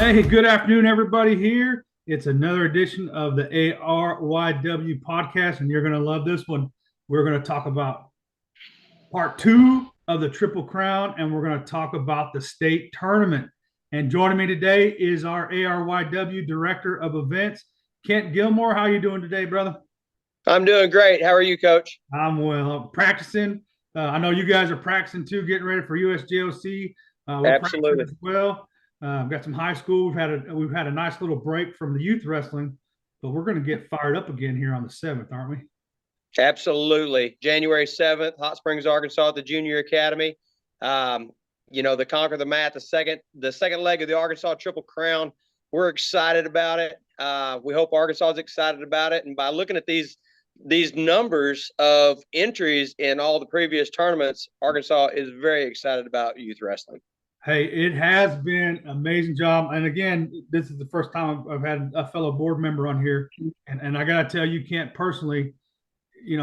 Hey, good afternoon, everybody. Here it's another edition of the ARYW podcast, and you're going to love this one. We're going to talk about part two of the Triple Crown, and we're going to talk about the state tournament. And joining me today is our ARYW Director of Events, Kent Gilmore. How you doing today, brother? I'm doing great. How are you, Coach? I'm well. I'm practicing. I know you guys are practicing too, getting ready for USJOC. We're practicing Absolutely. as well. We've got some high school. We've had a nice little break from the youth wrestling, but we're going to get fired up again here on the 7th, aren't we? Absolutely. January 7th, Hot Springs, Arkansas, at the Junior Academy. Um, the Conquer the Mat, the second leg of the Arkansas Triple Crown. We're excited about it. We hope Arkansas is excited about it. And by looking at these numbers of entries in all the previous tournaments, Arkansas is very excited about youth wrestling. Hey, it has been an amazing job. And again, this is the first time I've had a fellow board member on here. And I got to tell you, Kent, personally,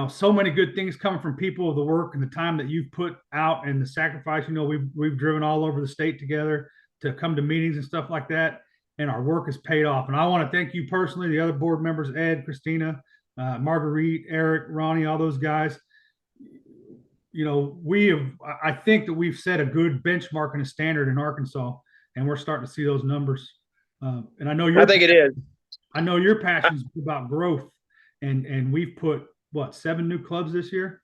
so many good things coming from people, the work and the time that you've put out and the sacrifice. We've driven all over the state together to come to meetings and stuff like that, and our work has paid off. And I want to thank you personally, the other board members, Ed, Christina, Marguerite, Eric, Ronnie, all those guys. We have. I think that we've set a good benchmark and a standard in Arkansas, and we're starting to see those numbers. And I think it is. I know your passion is about growth, and we've put what 7 new clubs this year.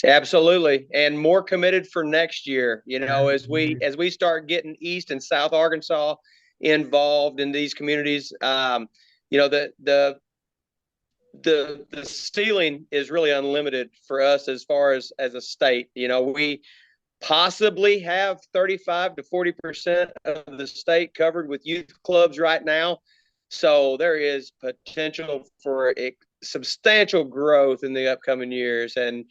Absolutely, and more committed for next year. Yeah. As we start getting East and South Arkansas involved in these communities, the ceiling is really unlimited for us as far as a state. We possibly have 35 to 40% of the state covered with youth clubs right now. So there is potential for substantial growth in the upcoming years, and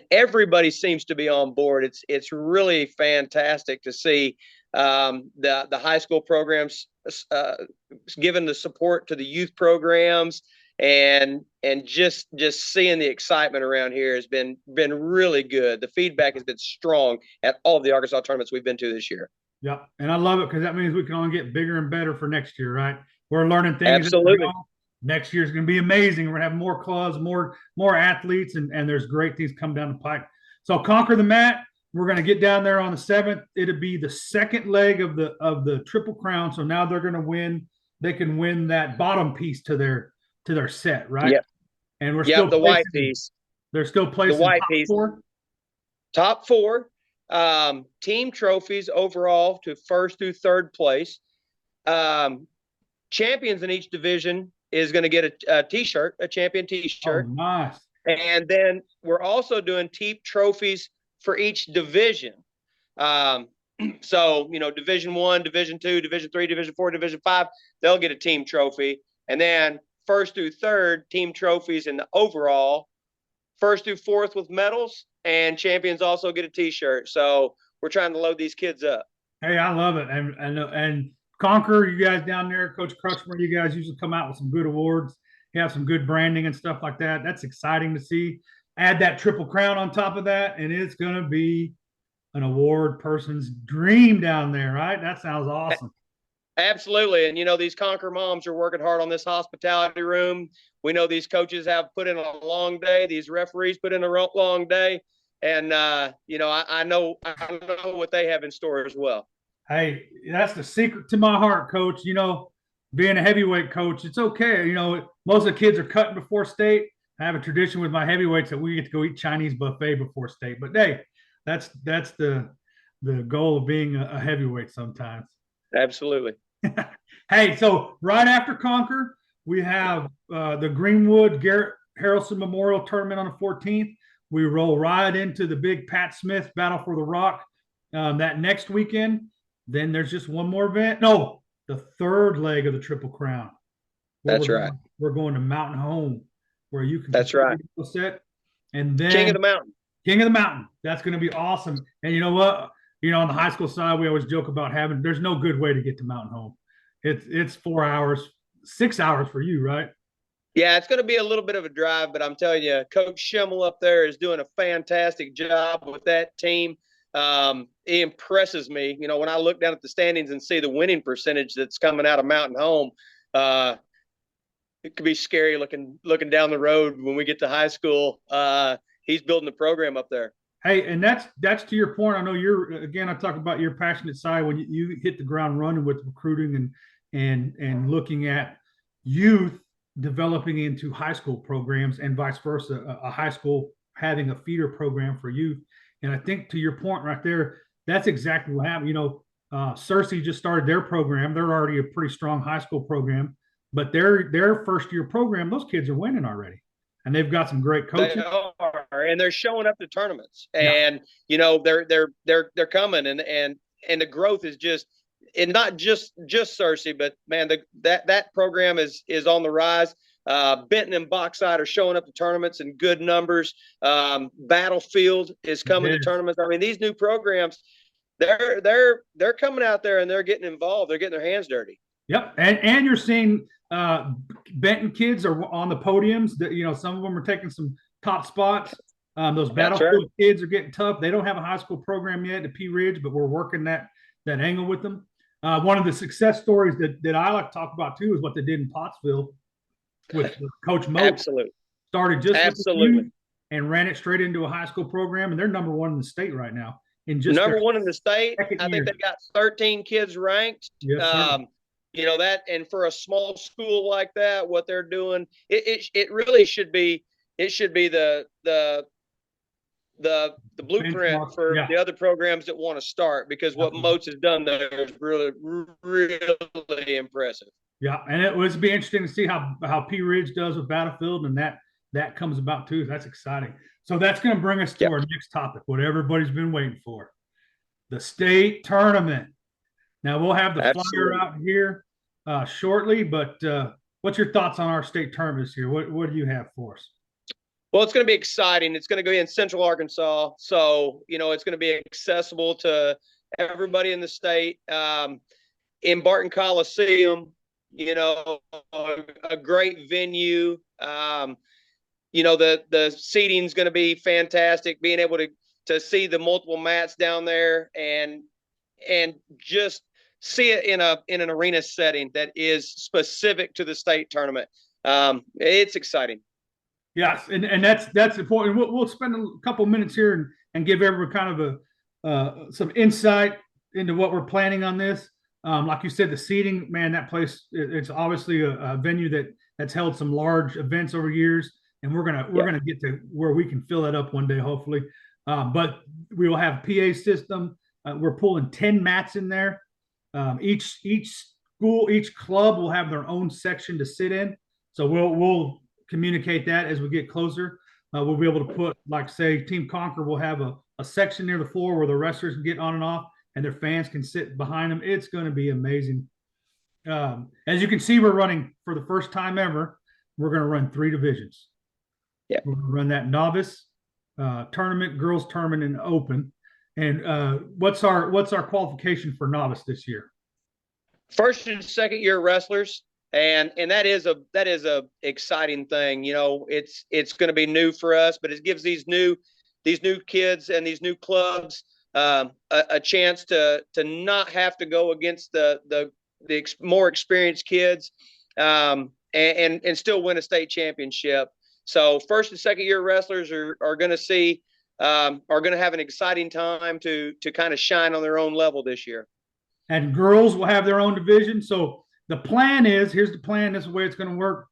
everybody seems to be on board. It's really fantastic to see the high school programs giving the support to the youth programs, and just seeing the excitement around here has been really good. The feedback has been strong at all of the Arkansas tournaments we've been to this year. Yeah, and I love it because that means we can only get bigger and better for next year, right? We're learning things as we go. Absolutely. Next year is going to be amazing. We're going to have more clubs, more athletes, and there's great things come down the pike. So Conquer the Mat. We're going to get down there on the 7th. It'll be the second leg of the Triple Crown. So now they're going to win. They can win that bottom piece to their set, right? Yep. And we're still Yep. The white placing. piece. They're still The placing white top piece. four. Top four. Team trophies overall to first through third place. Champions in each division is going to get a T-shirt, a champion Oh, T-shirt. nice. And then we're also doing team trophies for each division. Um, so, Division 1, Division 2, Division 3, Division 4, Division 5, they'll get a team trophy. And then first through third, team trophies in the overall. First through fourth with medals, and champions also get a T-shirt. So we're trying to load these kids up. Hey, I love it. And Conquer, you guys down there, Coach Crutchmer, you guys usually come out with some good awards. You have some good branding and stuff like that. That's exciting to see. Add that Triple Crown on top of that, and it's going to be an award person's dream down there, right? That sounds awesome. Absolutely. And, these Conquer moms are working hard on this hospitality room. We know these coaches have put in a long day. These referees put in a long day. And, I know what they have in store as well. Hey, that's the secret to my heart, Coach. Being a heavyweight coach, it's okay. Most of the kids are cutting before state. I have a tradition with my heavyweights that we get to go eat Chinese buffet before state. But hey, that's the goal of being a heavyweight sometimes. Absolutely. Hey, so right after Conquer, we have the Greenwood Garrett Harrelson Memorial Tournament on the 14th. We roll right into the big Pat Smith Battle for the Rock that next weekend. Then there's just one more event. No, the third leg of the Triple Crown. That's right. We're going to Mountain Home, where you can. That's right. Set, and then King of the Mountain. King of the Mountain. That's going to be awesome. And you know what? On the high school side, we always joke about there's no good way to get to Mountain Home. It's 4 hours, 6 hours for you, right? Yeah, it's going to be a little bit of a drive, but I'm telling you, Coach Schimmel up there is doing a fantastic job with that team. It impresses me. You know, when I look down at the standings and see the winning percentage that's coming out of Mountain Home, it could be scary looking down the road when we get to high school. He's building the program up there. Hey, and that's to your point. I know I talk about your passionate side when you hit the ground running with recruiting and looking at youth developing into high school programs and vice versa, a high school having a feeder program for youth. And I think to your point right there, that's exactly what happened. You know, Searcy just started their program. They're already a pretty strong high school program, but their first year program, those kids are winning already, and they've got some great coaches. They are, and they're showing up to tournaments, and you know they're coming, and the growth is just, and not just Searcy, but man, that program is on the rise. Benton and Bauxite are showing up to tournaments in good numbers. Battlefield is coming to tournaments. I mean, these new programs, they're coming out there and they're getting involved. They're getting their hands dirty. Yep, and you're seeing Benton kids are on the podiums. That, you know, some of them are taking some top spots. Those Battlefield kids are getting tough. They don't have a high school program yet at Pea Ridge, but we're working that angle with them. One of the success stories that I like to talk about too is what they did in Pottsville with Coach Mo. Absolutely. Started just and ran it straight into a high school program, and they're number one in the state right now. In just number one in the state. I think they got 13 kids ranked. Yes, you know that, and for a small school like that, what they're doing, it really should be. It should be the blueprint for the other programs that want to start, because what Moats has done there is really, really impressive. Yeah, and it would be interesting to see how Pea Ridge does with Battlefield, and that comes about too. That's exciting. So that's going to bring us to our next topic, what everybody's been waiting for, the state tournament. Now we'll have the flyer out here shortly, but what's your thoughts on our state tournament this year? What do you have for us? Well, it's going to be exciting. It's going to be in Central Arkansas, so you know it's going to be accessible to everybody in the state. In Barton Coliseum, you know, a great venue. You know, the seating is going to be fantastic. Being able to see the multiple mats down there and just see it in an arena setting that is specific to the state tournament. It's exciting. Yes, and that's important. We'll spend a couple minutes here and give everyone kind of some insight into what we're planning on this. Like you said, the seating, man, that place, it's obviously a venue that's held some large events over years, and we're gonna get to where we can fill that up one day, hopefully. But we will have PA system. We're pulling 10 mats in there. Each school, each club will have their own section to sit in. So we'll communicate that as we get closer. We'll be able to put, like, say, Team Conquer will have a section near the floor where the wrestlers can get on and off, and their fans can sit behind them. It's going to be amazing. As you can see, we're running, for the first time ever, we're going to run 3 divisions. Yeah, we're going to run that novice tournament, girls tournament, and open. And what's our qualification for novice this year? First and second year wrestlers, and that is a exciting thing. You know, it's going to be new for us, but it gives these new kids and these new clubs a chance to not have to go against the more experienced kids, and still win a state championship. So first and second year wrestlers are going to see are going to have an exciting time to kind of shine on their own level this year. And girls will have their own division. So the plan is, here's the plan. This is the way it's going to work.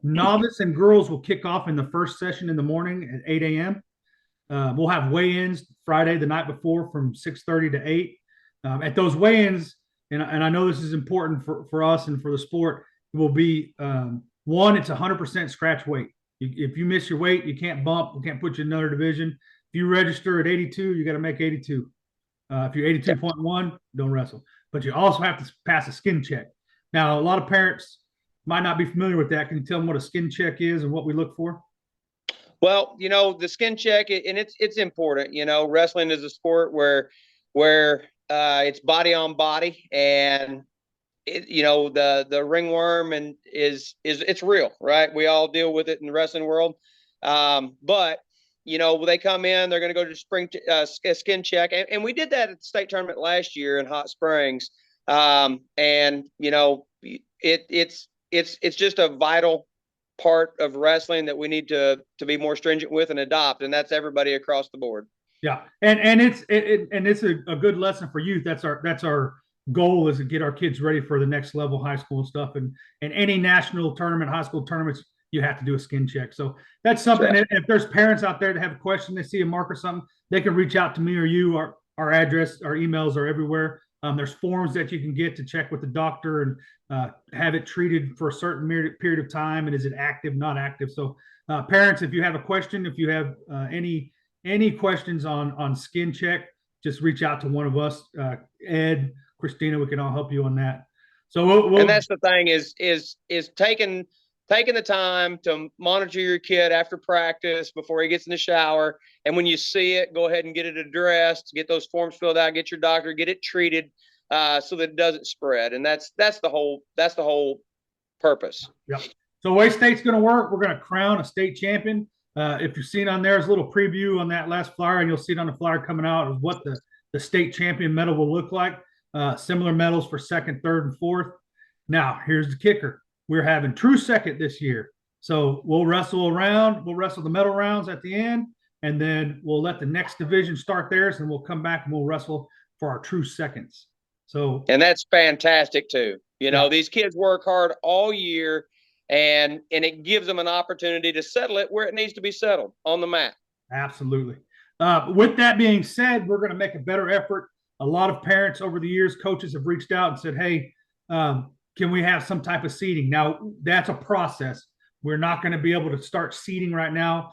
Novice and girls will kick off in the first session in the morning at 8 a.m. We'll have weigh-ins Friday the night before from 6:30 to 8. At those weigh-ins, and I know this is important for us and for the sport, it will be one, it's 100% scratch weight. If you miss your weight, you can't bump. We can't put you in another division. If you register at 82, you got to make 82. If you're 82.1, don't wrestle. But you also have to pass a skin check. Now, a lot of parents might not be familiar with that. Can you tell them what a skin check is and what we look for? Well, you know, the skin check, and it's important. You know, wrestling is a sport where it's body on body, and you know, the ringworm and is it's real, right? We all deal with it in the wrestling world. But they come in, they're going to go to skin check. And we did that at the state tournament last year in Hot Springs. And it's just a vital part of wrestling that we need to be more stringent with and adopt. And that's everybody across the board. Yeah. And it's a good lesson for youth. That's our goal, is to get our kids ready for the next level, high school and stuff. And any national tournament, high school tournaments, you have to do a skin check. So that's something. Right. If there's parents out there that have a question, they see a mark or something, they can reach out to me or you. Our address, our emails are everywhere. There's forms that you can get to check with the doctor and have it treated for a certain period of time. And is it active, not active? So parents, if you have a question, if you have any questions on skin check, just reach out to one of us, Ed, Christina. We can all help you on that. So and that's the thing is taking the time to monitor your kid after practice, before he gets in the shower. And when you see it, go ahead and get it addressed, get those forms filled out, get your doctor, get it treated so that it doesn't spread. And that's the whole purpose. Yep. So the way state's going to work, we're going to crown a state champion. If you've seen on there's a little preview on that last flyer, and you'll see it on the flyer coming out of what the state champion medal will look like. Similar medals for second, third, and fourth. Now, here's the kicker. We're having true second this year. So we'll wrestle around. We'll wrestle the medal rounds at the end, and then we'll let the next division start theirs, and we'll come back and we'll wrestle for our true seconds. So, and that's fantastic too. These kids work hard all year, and it gives them an opportunity to settle it where it needs to be settled, on the mat. Absolutely. With that being said, we're going to make a better effort. A lot of parents over the years, coaches have reached out and said, hey, can we have some type of seeding? Now, that's a process. We're not going to be able to start seeding right now.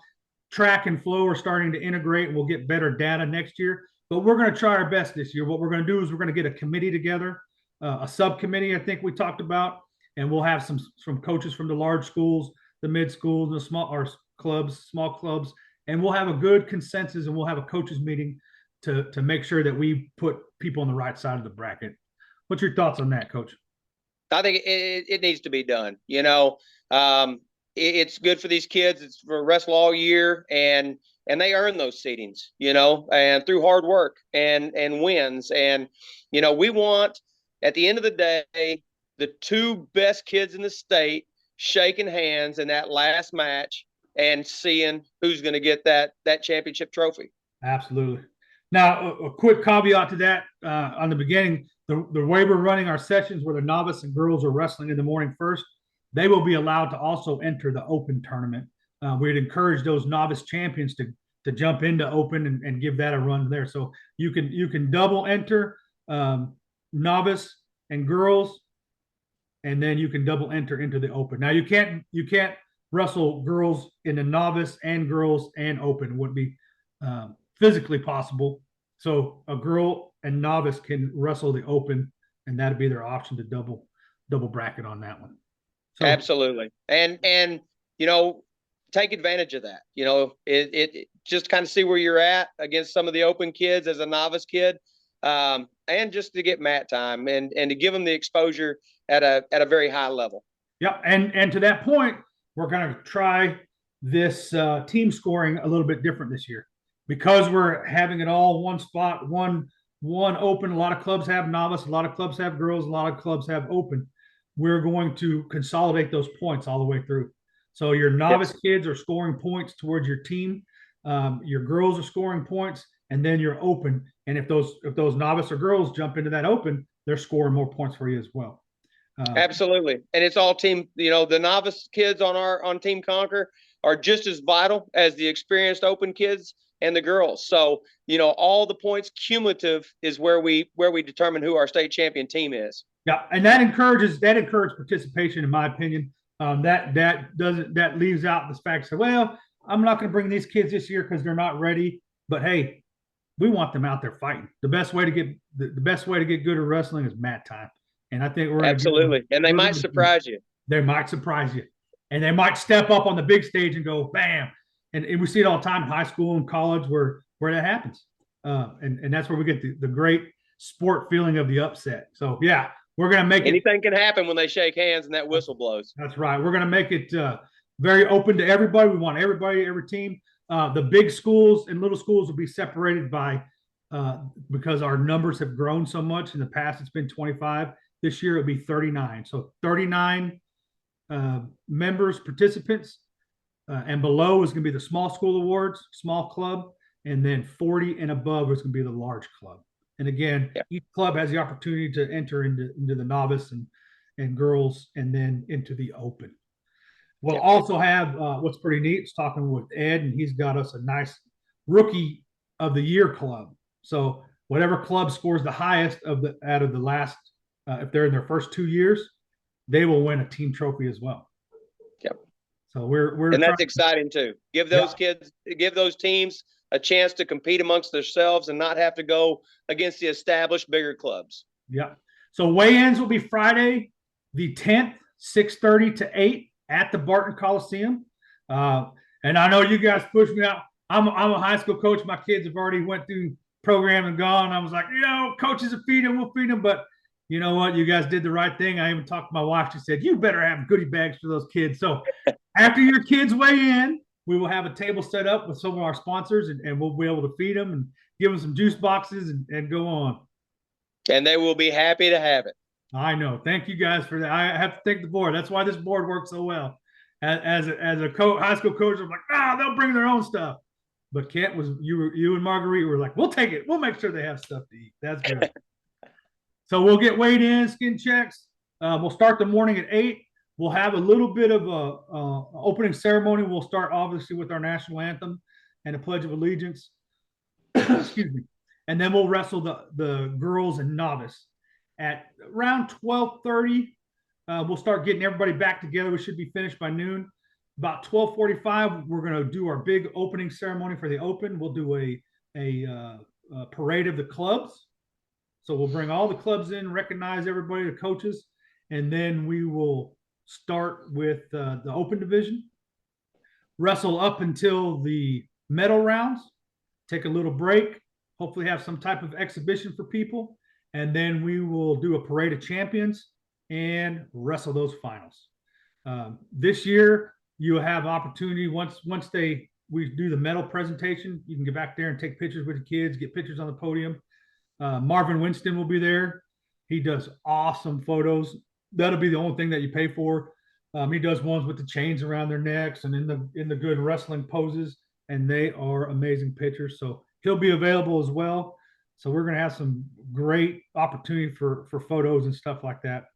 Track and flow are starting to integrate. We'll get better data next year, but we're going to try our best this year. What we're going to do is we're going to get a committee together, a subcommittee, I think we talked about, and we'll have some coaches from the large schools, the mid schools, the small clubs, and we'll have a good consensus, and we'll have a coaches meeting to make sure that we put people on the right side of the bracket. What's your thoughts on that, Coach? I think it needs to be done. It's good for these kids. It's for wrestle all year, and they earn those seedings, and through hard work and wins. And, we want, at the end of the day, the two best kids in the state shaking hands in that last match and seeing who's going to get that championship trophy. Absolutely. Now, a quick caveat to that on the beginning, the way we're running our sessions where the novice and girls are wrestling in the morning first, they will be allowed to also enter the open tournament. We'd encourage those novice champions to jump into open and give that a run there. So you can double enter novice and girls, and then you can double enter into the open. Now you can't wrestle girls in the novice and girls and open. Would be physically possible. So a girl and novice can wrestle the open, and that'd be their option to double bracket on that one. So, absolutely. And take advantage of that. It just kind of see where you're at against some of the open kids as a novice kid, and just to get mat time and to give them the exposure at a very high level. Yeah. And to that point, we're going to try this team scoring a little bit different this year. Because we're having it all one spot, one open. A lot of clubs have novice, a lot of clubs have girls, a lot of clubs have open. We're going to consolidate those points all the way through. So your novice kids are scoring points towards your team. Your girls are scoring points, and then you're open. And if those novice or girls jump into that open, they're scoring more points for you as well. Absolutely. And it's all team. The novice kids on Team Conquer are just as vital as the experienced open kids and the girls. So, all the points cumulative is where we determine who our state champion team is. Yeah. And that encourages participation, in my opinion. That leaves out the fact that, well, I'm not going to bring these kids this year because they're not ready, but hey, we want them out there fighting. The best way to get good at wrestling is mat time. And I think we're absolutely. And they might surprise you. They might surprise you. And they might step up on the big stage and go, bam. And we see it all the time in high school and college where that happens. And that's where we get the great sport feeling of the upset. So, yeah, we're going to make anything can happen when they shake hands and that whistle blows. That's right. We're going to make it very open to everybody. We want everybody, every team. The big schools and little schools will be separated by because our numbers have grown so much. In the past, it's been 25. This year, it'll be 39. So 39 members, participants, and below is going to be the small school awards, small club, and then 40 and above is going to be the large club. And again, Yeah. each club has the opportunity to enter into the novice and girls, and then into the open. We'll also have what's pretty neat is talking with Ed, and he's got us a nice rookie of the year club. So whatever club scores the highest out of the last, if they're in their first 2 years, they will win a team trophy as well. Yep. So we're and that's exciting too. Give those kids, give those teams a chance to compete amongst themselves and not have to go against the established bigger clubs. Yeah. So weigh-ins will be Friday, the 10th, 6:30 to 8 at the Barton Coliseum. And I know you guys pushed me out. I'm a high school coach. My kids have already went through program and gone. I was like, coaches will feed them, we'll feed them. But you know what? You guys did the right thing. I even talked to my wife. She said, you better have goodie bags for those kids. So after your kids weigh in, we will have a table set up with some of our sponsors, and we'll be able to feed them and give them some juice boxes and go on. And they will be happy to have it. I know. Thank you guys for that. I have to thank the board. That's why this board works so well. As a high school coach, I'm like, they'll bring their own stuff. But Kent you and Marguerite were like, we'll take it. We'll make sure they have stuff to eat. That's good. So we'll get weighed in, skin checks. We'll start the morning at 8. We'll have a little bit of a opening ceremony. We'll start obviously with our national anthem and a Pledge of Allegiance. Excuse me. And then we'll wrestle the girls and novice at around 12:30. We'll start getting everybody back together. We should be finished by noon. About 12:45, we're going to do our big opening ceremony for the open. We'll do a parade of the clubs. So we'll bring all the clubs in, recognize everybody, the coaches, and then we will start with the open division, wrestle up until the medal rounds, take a little break, hopefully have some type of exhibition for people, and then we will do a parade of champions and wrestle those finals. This year, you'll have opportunity once we do the medal presentation. You can get back there and take pictures with the kids, get pictures on the podium. Marvin Winston will be there. He does awesome photos. That'll be the only thing that you pay for. He does ones with the chains around their necks and in the good wrestling poses, and they are amazing pictures. So he'll be available as well. So we're going to have some great opportunity for photos and stuff like that.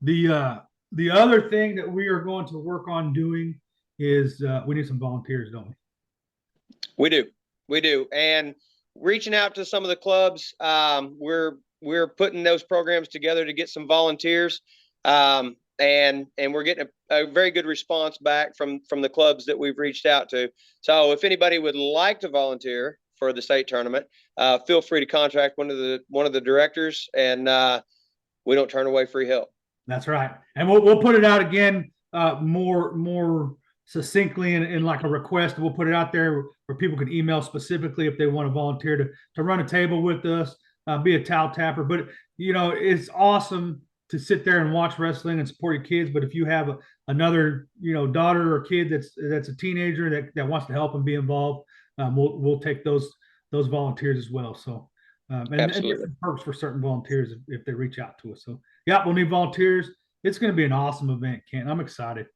The other thing that we are going to work on doing is we need some volunteers, don't we? We do. And reaching out to some of the clubs, we're putting those programs together to get some volunteers. And we're getting a very good response back from the clubs that we've reached out to. So if anybody would like to volunteer for the state tournament, feel free to contact one of the directors, and we don't turn away free help. That's right. And we'll put it out again more succinctly in like a request. We'll put it out there where people can email specifically if they want to volunteer to run a table with us, be a towel tapper. But it's awesome to sit there and watch wrestling and support your kids. But if you have another daughter or kid that's a teenager that wants to help and be involved, we'll take those volunteers as well. So and different perks for certain volunteers if they reach out to us. So yeah, we'll need volunteers. It's going to be an awesome event, Kent. I'm excited.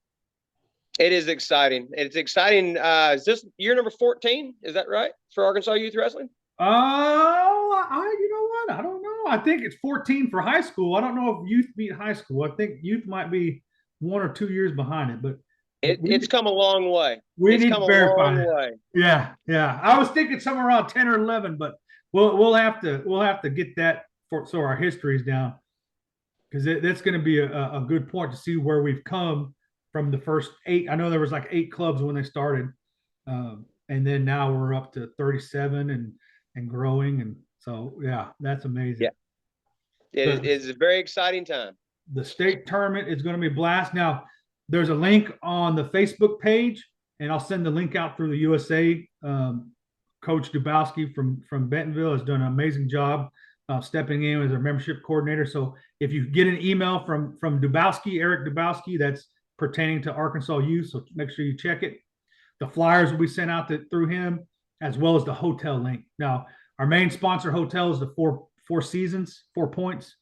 It is exciting. It's exciting. Is this year number 14? Is that right for Arkansas Youth Wrestling? You know what? I don't know. I think it's 14 for high school. I don't know if youth beat high school. I think youth might be 1 or 2 years behind it, but it's come a long way. It's come a long way. Yeah. I was thinking somewhere around 10 or 11, but we'll have to get that so our history is down, because that's going to be a good point to see where we've come from the first 8. I know there was like 8 clubs when they started, and then now we're up to 37 and growing, and so yeah, that's amazing. Yeah, it is a very exciting time. The state tournament is going to be a blast. Now, there's a link on the Facebook page, and I'll send the link out through the USA. Coach Dubowski from Bentonville has done an amazing job stepping in as our membership coordinator. So if you get an email from Dubowski, Eric Dubowski, that's pertaining to Arkansas youth. So make sure you check it. The flyers will be sent out through him, as well as the hotel link. Now, our main sponsor hotel is the Four Seasons, 4 Points.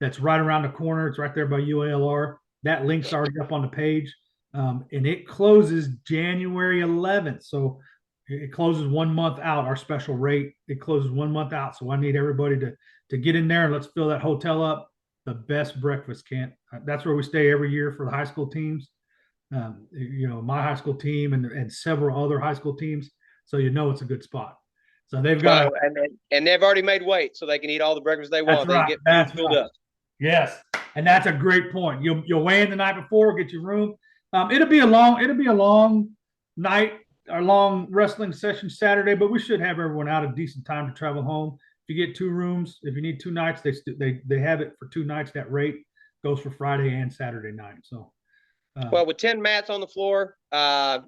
That's right around the corner. It's right there by UALR. That link's already up on the page. And it closes January 11th. So it closes 1 month out, our special rate. It closes 1 month out. So I need everybody to get in there and let's fill that hotel up. The best breakfast, Kent. That's where we stay every year for the high school teams. My high school team and several other high school teams. So it's a good spot. So they've got and they've already made weight so they can eat all the breakfast they want. Right, they get food filled up. Yes, and that's a great point. You'll weigh in the night before, get your room. It'll be a long night, a long wrestling session Saturday, but we should have everyone out a decent time to travel home. If you get 2 rooms, if you need 2 nights, they have it for 2 nights. That rate goes for Friday and Saturday night. So, well, with 10 mats on the floor,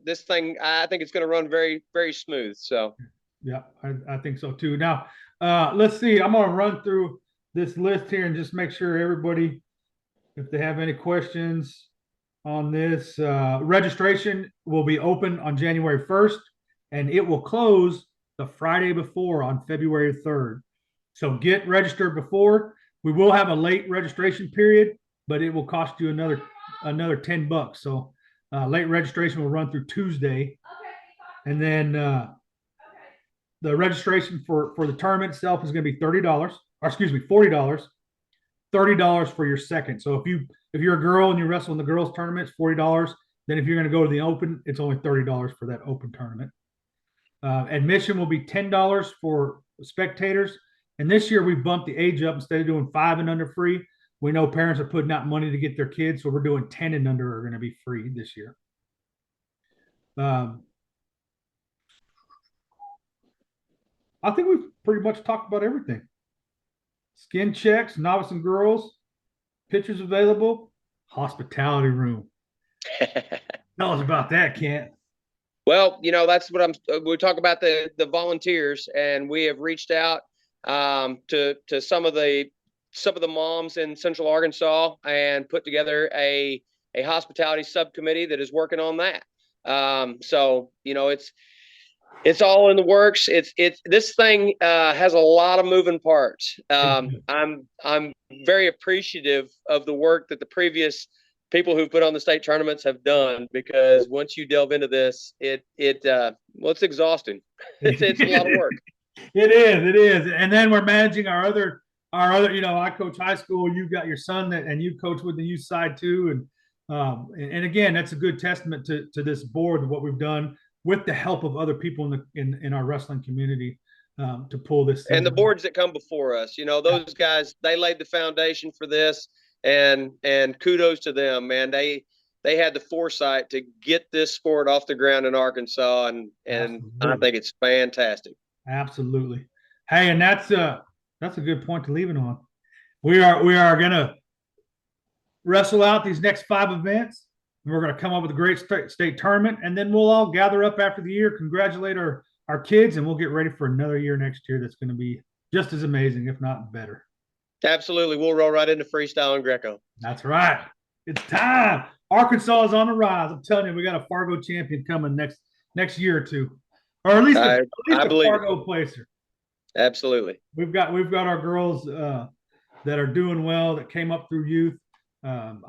this thing I think it's going to run very, very smooth. So, yeah, I think so too. Now, let's see. I'm going to run through this list here and just make sure everybody, if they have any questions on this, registration will be open on January 1st and it will close the Friday before on February 3rd. So get registered before. We will have a late registration period, but it will cost you another $10. So late registration will run through Tuesday. And then the registration for the tournament itself is going to be $40. $30 for your second. So if you're a girl and you wrestle in the girls tournament, it's $40. Then if you're going to go to the open, it's only $30 for that open tournament. Admission will be $10 for spectators. And this year we bumped the age up. Instead of doing 5 and under free, we know parents are putting out money to get their kids. So we're doing 10 and under are going to be free this year. I think we've pretty much talked about everything. Skin checks, novice and girls, pitchers available, hospitality room. Tell us about that, Kent. Well, that's what we talk about the volunteers, and we have reached out to some of the moms in Central Arkansas and put together a hospitality subcommittee that is working on that. So it's all in the works. This thing has a lot of moving parts. I'm very appreciative of the work that the previous people who put on the state tournaments have done, because once you delve into this, it's exhausting. It's a lot of work. It is. And then we're managing our other, I coach high school. You've got your son and you coach with the youth side too. And again, that's a good testament to this board, what we've done with the help of other people in our wrestling community to pull this. And the boards that come before us, those guys, they laid the foundation for this, and kudos to them, man. They had the foresight to get this sport off the ground in Arkansas, and I think it's fantastic. Absolutely. Hey, and that's a good point to leave it on. We are gonna wrestle out these next 5 events. We're going to come up with a great state tournament, and then we'll all gather up after the year, congratulate our kids, and we'll get ready for another year next year that's going to be just as amazing, if not better. Absolutely. We'll roll right into freestyle and Greco. That's right. It's time. Arkansas is on the rise. I'm telling you, we got a Fargo champion coming next year or two, or at least a Fargo placer. Absolutely. We've got our girls that are doing well, that came up through youth. I'm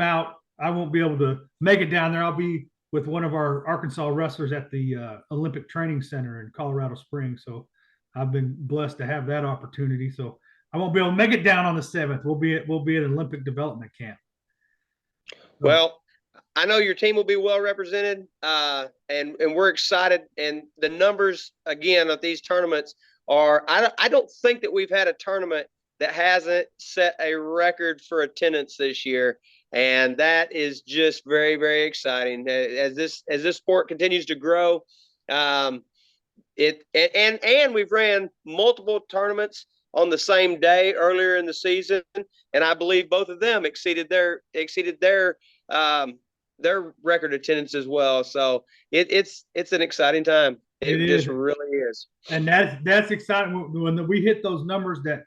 out. I won't be able to make it down there. I'll be with one of our Arkansas wrestlers at the Olympic Training Center in Colorado Springs. So I've been blessed to have that opportunity. So I won't be able to make it down on the 7th. We'll be at Olympic Development Camp. So, well, I know your team will be well represented, and we're excited. And the numbers again of these tournaments are. I don't think that we've had a tournament that hasn't set a record for attendance this year. And that is just very, very exciting as this sport continues to grow. And we've ran multiple tournaments on the same day earlier in the season, and I believe both of them exceeded their record attendance as well. So it's an exciting time. It just really is. And that's exciting when we hit those numbers that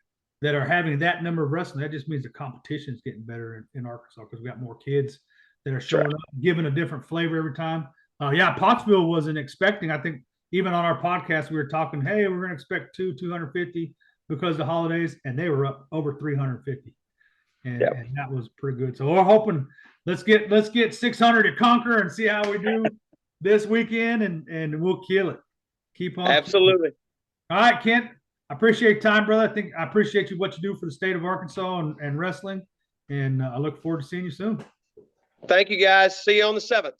are having that number of wrestling. That just means the competition is getting better in Arkansas, because we got more kids that are showing up, giving a different flavor every time. Yeah, Pottsville wasn't expecting. I think even on our podcast, we were talking, hey, we're going to expect 250 because of the holidays, and they were up over 350. And that was pretty good. So we're hoping let's get 600 at Conquer and see how we do this weekend, and we'll kill it. Keep on. Absolutely. All right, Kent. I appreciate your time, brother. I appreciate what you do for the state of Arkansas and wrestling, and I look forward to seeing you soon. Thank you, guys. See you on the 7th.